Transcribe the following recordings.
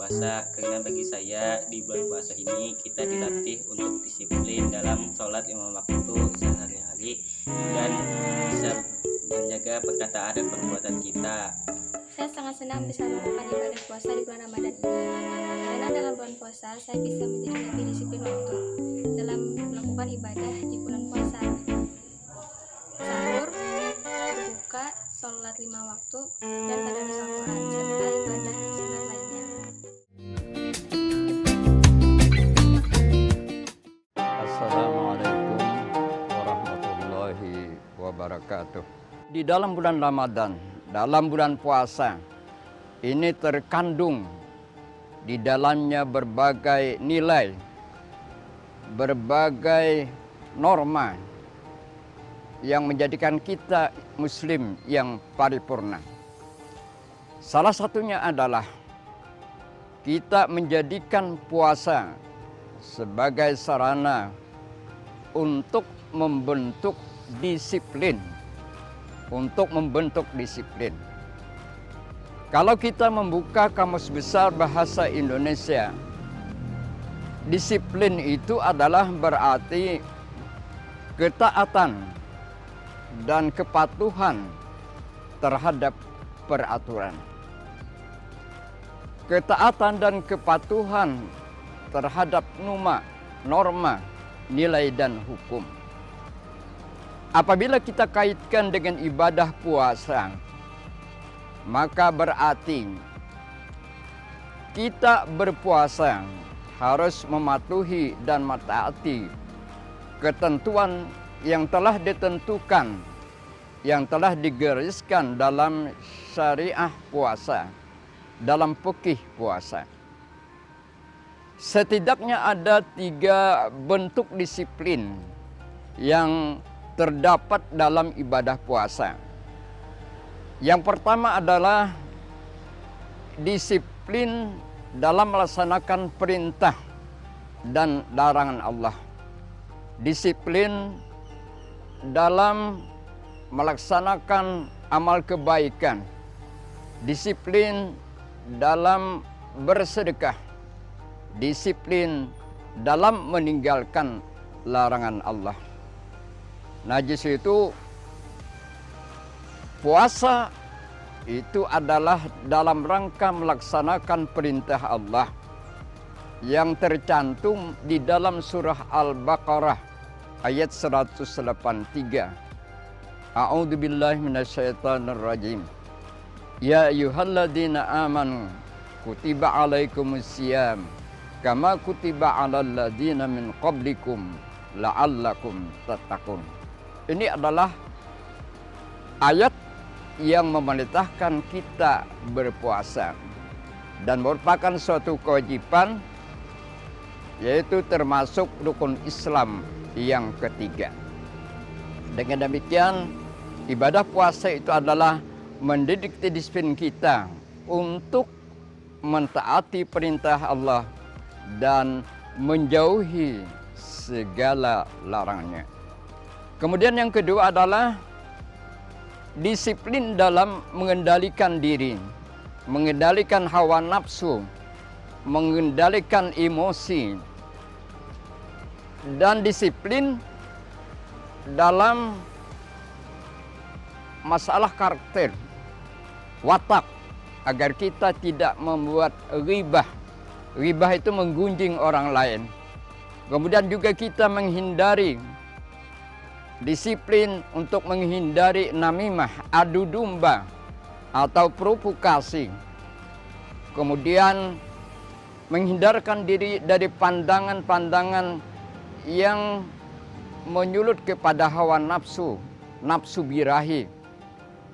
berpuasa, karena bagi saya di bulan puasa ini kita dilatih untuk disiplin dalam sholat 5 waktu sehari-hari dan bisa menjaga perkataan dan perbuatan kita. Saya sangat senang bisa melakukan ibadah puasa di bulan Ramadan ini. Karena dalam bulan puasa, saya bisa menjadi lebih disiplin waktu dalam melakukan ibadah di bulan puasa. Sahur, berbuka, sholat 5 waktu, dan tadarus Al-Quran, serta ibadah sunat lainnya. Assalamualaikum warahmatullahi wabarakatuh. Di dalam bulan Ramadan, dalam bulan puasa, ini terkandung di dalamnya berbagai nilai, berbagai norma yang menjadikan kita muslim yang paripurna. Salah satunya adalah kita menjadikan puasa sebagai sarana untuk membentuk disiplin. Kalau kita membuka Kamus Besar Bahasa Indonesia, disiplin itu adalah berarti ketaatan dan kepatuhan terhadap peraturan. Ketaatan dan kepatuhan terhadap norma, nilai dan hukum. Apabila kita kaitkan dengan ibadah puasa, maka berarti kita berpuasa harus mematuhi dan mentaati ketentuan yang telah ditentukan, yang telah digariskan dalam syariah puasa, dalam fikih puasa. Setidaknya ada 3 bentuk disiplin yang terdapat dalam ibadah puasa. Yang pertama adalah disiplin dalam melaksanakan perintah dan larangan Allah. Disiplin dalam melaksanakan amal kebaikan. Disiplin dalam bersedekah. Disiplin dalam meninggalkan larangan Allah. Najis itu, puasa itu adalah dalam rangka melaksanakan perintah Allah yang tercantum di dalam surah Al-Baqarah ayat 183. A'udzubillahi minasyaitonirrajim. Ya ayyuhalladzina amanu kutiba alaikumusiyam kama kutiba alal ladzina min qablikum la'allakum tattaqun. Ini adalah ayat yang memerintahkan kita berpuasa dan merupakan suatu kewajiban, yaitu termasuk rukun Islam yang ketiga. Dengan demikian, ibadah puasa itu adalah mendidik disiplin kita untuk mentaati perintah Allah dan menjauhi segala larangannya. Kemudian yang kedua adalah disiplin dalam mengendalikan diri, mengendalikan hawa nafsu, mengendalikan emosi, dan disiplin dalam masalah karakter, watak, agar kita tidak membuat ghibah. Ghibah itu menggunjing orang lain. Kemudian juga kita menghindari, disiplin untuk menghindari namimah, adu domba, atau provokasi. Kemudian menghindarkan diri dari pandangan-pandangan yang menyulut kepada hawa nafsu, nafsu birahi.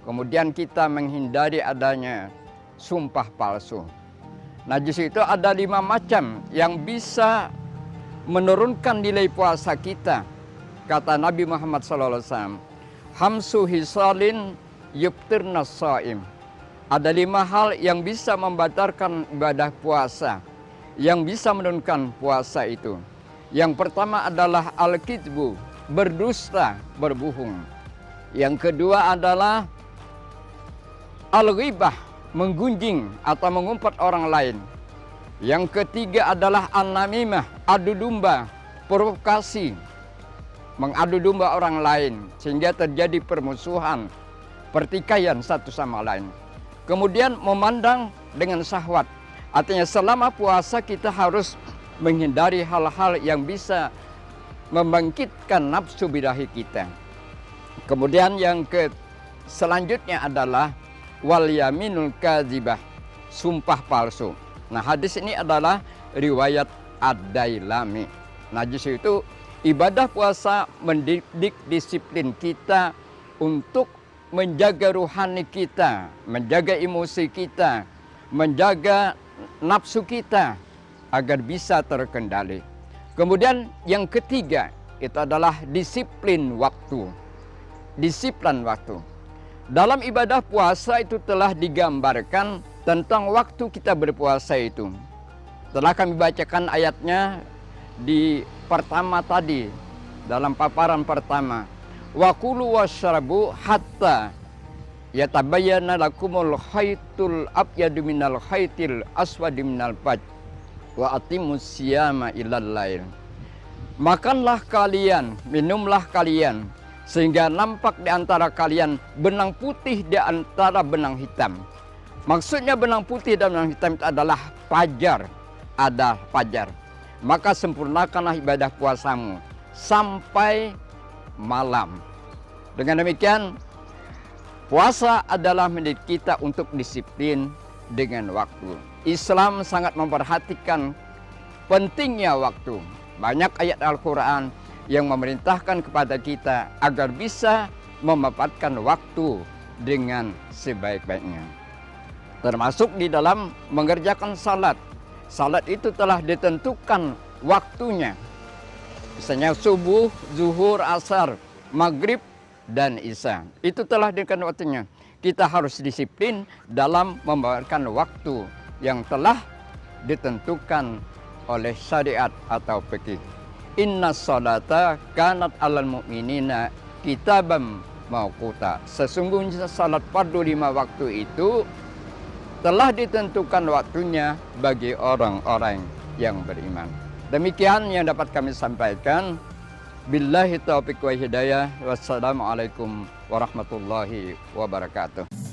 Kemudian kita menghindari adanya sumpah palsu. Najis itu ada 5 macam yang bisa menurunkan nilai puasa kita. Kata Nabi Muhammad SAW, hamsu hisalin yubtirnas shaim. Ada 5 hal yang bisa membatalkan ibadah puasa, yang bisa menurunkan puasa itu. Yang pertama adalah al-kidbu, berdusta, berbohong. Yang kedua adalah al-ghibah, menggunjing atau mengumpat orang lain. Yang ketiga adalah an-namimah, adu domba, provokasi, mengadu domba orang lain sehingga terjadi permusuhan, pertikaian satu sama lain. Kemudian memandang dengan syahwat. Artinya selama puasa kita harus menghindari hal-hal yang bisa membangkitkan nafsu birahi kita. Kemudian yang selanjutnya adalah wal yaminul kadzibah, sumpah palsu. Nah, hadis ini adalah riwayat Ad-Dailami. Nah, justru itu ibadah puasa mendidik disiplin kita untuk menjaga ruhani kita, menjaga emosi kita, menjaga nafsu kita agar bisa terkendali. Kemudian yang ketiga itu adalah disiplin waktu. Disiplin waktu. Dalam ibadah puasa itu telah digambarkan tentang waktu kita berpuasa itu. Telah kami bacakan ayatnya di pertama tadi, dalam paparan pertama. Wa kulu washrabu hatta yatabayyana lakumul khaytul abyadu minal khaytil aswadi minal fajr wa atimus siyama ilal lail. Makanlah kalian, minumlah kalian, sehingga nampak di antara kalian benang putih di antara benang hitam. Maksudnya benang putih dan benang hitam itu adalah fajar, ada fajar. Maka sempurnakanlah ibadah puasamu sampai malam. Dengan demikian, puasa adalah mendidik kita untuk disiplin dengan waktu. Islam sangat memperhatikan pentingnya waktu. Banyak ayat Al-Quran yang memerintahkan kepada kita agar bisa memanfaatkan waktu dengan sebaik-baiknya. Termasuk di dalam mengerjakan salat. Salat itu telah ditentukan waktunya. Misalnya subuh, zuhur, asar, maghrib, dan isya. Itu telah ditentukan waktunya. Kita harus disiplin dalam membawakan waktu yang telah ditentukan oleh syariat atau fikih. Inna salata kanat alal mu'minina kitabam mauquta. Sesungguhnya salat fardu 5 waktu itu telah ditentukan waktunya bagi orang-orang yang beriman. Demikian yang dapat kami sampaikan. Billahi taufiq wa hidayah. Wassalamualaikum warahmatullahi wabarakatuh.